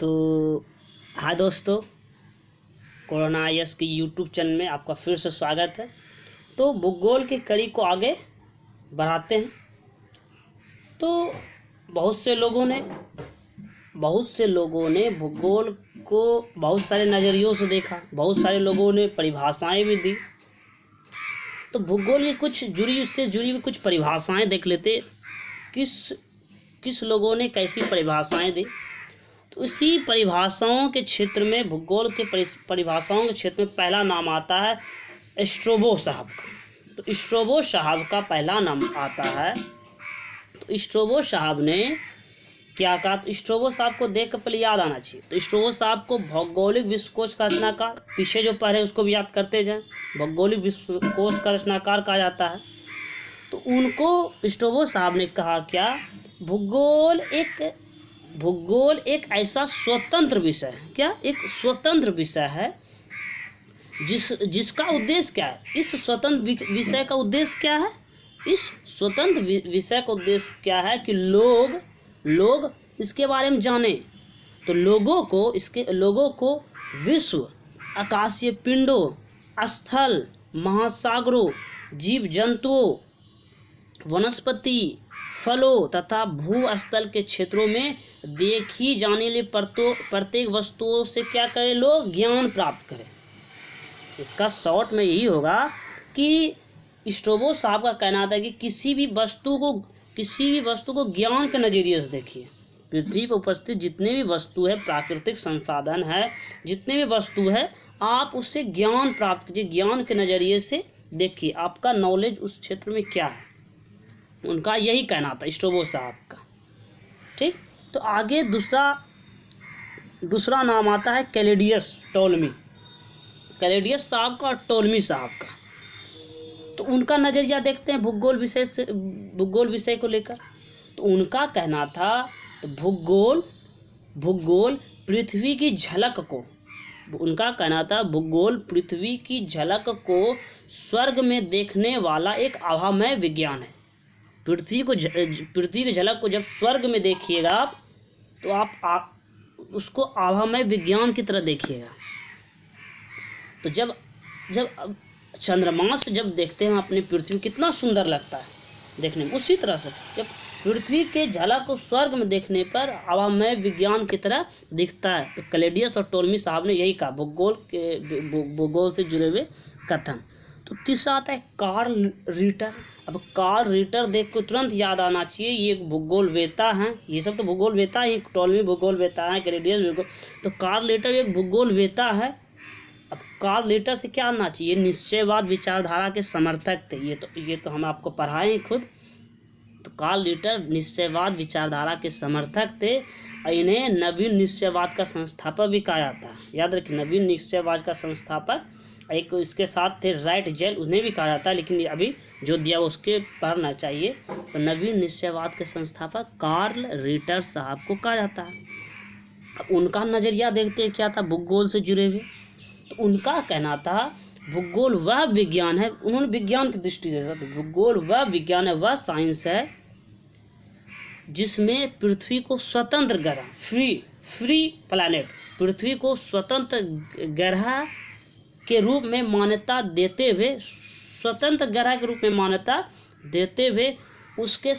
तो हाय दोस्तों, corona IAS के यूट्यूब चैनल में आपका फिर से स्वागत है। तो भूगोल की कड़ी को आगे बढ़ाते हैं। तो बहुत से लोगों ने भूगोल को बहुत सारे नज़रियों से देखा, बहुत सारे लोगों ने परिभाषाएं भी दी। तो भूगोल की कुछ जुड़ी हुई कुछ परिभाषाएं देख लेते, किस लोगों ने कैसी परिभाषाएं दी। तो इसी परिभाषाओं के क्षेत्र में, भूगोल के परिभाषाओं के क्षेत्र में पहला नाम आता है स्ट्रैबो साहब का। तो स्ट्रैबो साहब का पहला नाम आता है। तो स्ट्रैबो साहब ने क्या कहा? तो स्ट्रैबो साहब को देख कर पहले याद आना चाहिए। तो स्ट्रैबो साहब को भौगोलिक विश्वकोश का रचनाकार, पीछे जो पढ़े उसको भी याद करते जाएं, भौगोलिक विश्वकोश का रचनाकार कहा जाता है। तो उनको स्ट्रैबो साहब ने कहा क्या? भूगोल एक ऐसा स्वतंत्र विषय है। क्या? एक स्वतंत्र विषय है जिसका उद्देश्य क्या है? इस स्वतंत्र विषय का उद्देश्य क्या है? इस स्वतंत्र विषय का उद्देश्य क्या है कि लोग इसके बारे में जाने। तो लोगों को विश्व, आकाशीय पिंडों, स्थल, महासागरों, जीव जंतुओं, वनस्पति, फलों तथा भूस्थल के क्षेत्रों में देखी जाने वाली प्रत्येक वस्तुओं से क्या करें? लोग ज्ञान प्राप्त करें। इसका शॉर्ट में यही होगा कि स्ट्रैबो साहब का कहना था कि किसी भी वस्तु को ज्ञान के नज़रिए से देखिए। पृथ्वी पर उपस्थित जितने भी वस्तु है, प्राकृतिक संसाधन है, जितने भी वस्तु है, आप उससे ज्ञान प्राप्त कीजिए, ज्ञान के नज़रिए से देखिए आपका नॉलेज उस क्षेत्र में क्या है। उनका यही कहना था स्ट्रैबो साहब का। ठीक। तो आगे दूसरा नाम आता है कैलेडियस साहब का और टोलमी साहब का। तो उनका नज़रिया देखते हैं भूगोल विषय को लेकर। तो उनका कहना था तो भूगोल पृथ्वी की झलक को स्वर्ग में देखने वाला एक आभामय विज्ञान है। पृथ्वी की झलक को जब स्वर्ग में देखिएगा आप, तो आप उसको आभामय विज्ञान की तरह देखिएगा। तो जब चंद्रमा से जब देखते हैं अपनी पृथ्वी, कितना सुंदर लगता है देखने में। उसी तरह से जब पृथ्वी के झलक को स्वर्ग में देखने पर आभामय विज्ञान की तरह दिखता है। तो कैलेडियस और टोलमी साहब ने यही कहा भूगोल से जुड़े हुए कथन। तो तीसरा आता है कार्ल रिटर। अब कार्ल रिटर देख को तुरंत याद आना चाहिए, ये भूगोल वेता हैं। ये सब तो भूगोल वेता है, टोलमी भूगोल वेता है, कैलेडियस भूगोल। तो कार्ल रिटर एक भूगोल वेता है। अब कार्ल रिटर से क्या आना चाहिए? निश्चयवाद विचारधारा के समर्थक थे। ये तो हम आपको पढ़ाएं खुद। तो कार्ल रिटर निश्चयवाद विचारधारा के समर्थक थे। इन्हें नवीन निश्चयवाद का संस्थापक भी कहा जाता है। याद रखिए, नवीन निश्चयवाद का संस्थापक। एक इसके साथ थे राइट जेल, उन्हें भी कहा जाता है, लेकिन अभी जो दिया उसके पढ़ना चाहिए। तो नवीन निश्चयवाद के संस्थापक कार्ल रिटर साहब को कहा जाता है। अब उनका नज़रिया देखते हैं क्या था भूगोल से जुड़े हुए। तो उनका कहना था भूगोल वह विज्ञान है, उन्होंने विज्ञान की दृष्टि से भूगोल वह विज्ञान है, वह साइंस है जिसमें पृथ्वी को स्वतंत्र ग्रह, फ्री प्लैनेट, पृथ्वी को स्वतंत्र ग्रह के रूप में मान्यता देते हुए उसके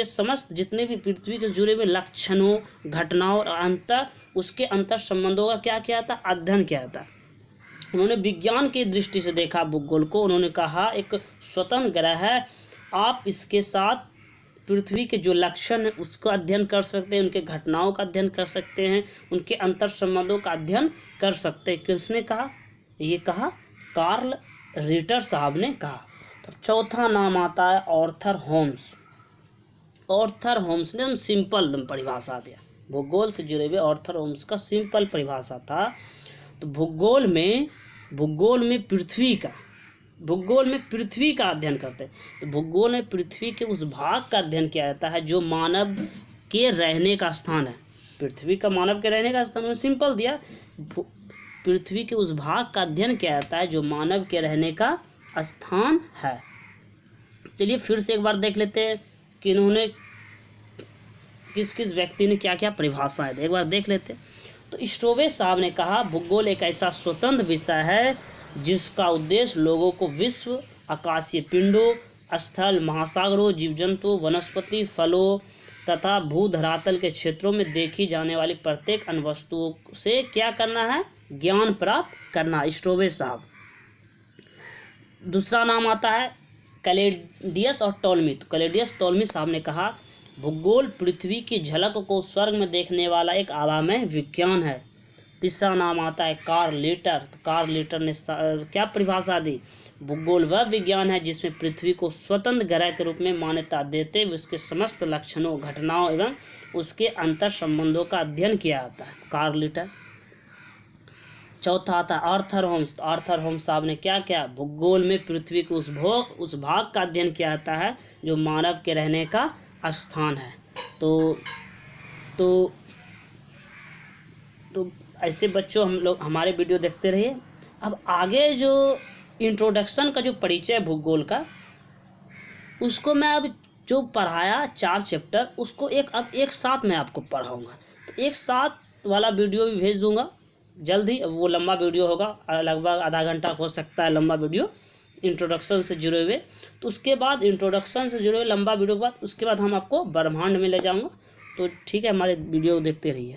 समस्त जितने भी पृथ्वी के जुड़े हुए लक्षणों, घटनाओं और उसके अंतर संबंधों का क्या किया था? अध्ययन किया था। उन्होंने विज्ञान की दृष्टि से देखा भूगोल को। उन्होंने कहा एक स्वतंत्र ग्रह है, आप इसके साथ पृथ्वी के जो लक्षण है उसका अध्ययन कर सकते हैं, उनके घटनाओं का अध्ययन कर सकते हैं, उनके अंतर संबंधों का अध्ययन कर सकते हैं। किसने कहा? ये कहा कार्ल रिटर साहब ने कहा। तो चौथा नाम आता है आर्थर होम्स ने हम सिंपल परिभाषा दिया। भूगोल से जुड़े हुए आर्थर होम्स का सिंपल परिभाषा था। तो भूगोल में पृथ्वी का अध्ययन करते हैं। तो भूगोल में पृथ्वी के उस भाग का अध्ययन किया जाता है जो मानव के रहने का स्थान है। पृथ्वी का मानव के रहने का स्थान सिंपल दिया। पृथ्वी के उस भाग का अध्ययन किया जाता है जो मानव के रहने का स्थान है। चलिए फिर से एक बार देख लेते हैं कि इन्होंने किस किस व्यक्ति ने क्या क्या परिभाषाएं दी, एक बार देख लेते हैं। तो स्टोवे साहब ने कहा भूगोल एक ऐसा स्वतंत्र विषय है जिसका उद्देश्य लोगों को विश्व, आकाशीय पिंडों, स्थल, महासागरों, जीव जंतु, वनस्पति, फलों तथा भू धरातल के क्षेत्रों में देखी जाने वाली प्रत्येक अन्य वस्तुओं से क्या करना है, ज्ञान प्राप्त करना। स्टोवे साहब। दूसरा नाम आता है कैलेडियस और टॉलमी। तो कैलेडियस टॉलमी साहब ने कहा भूगोल पृथ्वी की झलक को स्वर्ग में देखने वाला एक आभामय विज्ञान है। तीसरा नाम आता है कार्ल लीटर। तो कार्ल लीटर ने क्या परिभाषा दी, भूगोल वह विज्ञान है जिसमें पृथ्वी को स्वतंत्र ग्रह के रूप में मान्यता देते हुए उसके समस्त लक्षणों, घटनाओं एवं उसके अंतर संबंधों का अध्ययन किया जाता है। Carl Ritter. चौथा आता है आर्थर होम्स। आर्थर होम्स साहब ने क्या किया, भूगोल में पृथ्वी के उस भाग का अध्ययन किया जाता है जो मानव के रहने का स्थान है। तो ऐसे बच्चों हम लोग हमारे वीडियो देखते रहिए। अब आगे जो इंट्रोडक्शन का जो परिचय है भूगोल का, उसको मैं अब जो पढ़ाया 4 चैप्टर उसको अब एक साथ मैं आपको पढ़ाऊँगा। तो एक साथ वाला वीडियो भी भेज दूँगा जल्द ही। वो लंबा वीडियो होगा, लगभग आधा घंटा हो सकता है लंबा वीडियो इंट्रोडक्शन से जुड़े हुए। तो उसके बाद इंट्रोडक्शन से जुड़े हुए लंबा वीडियो के बाद उसके बाद हम आपको ब्रह्मांड में ले जाऊँगा। तो ठीक है, हमारे वीडियो देखते रहिए।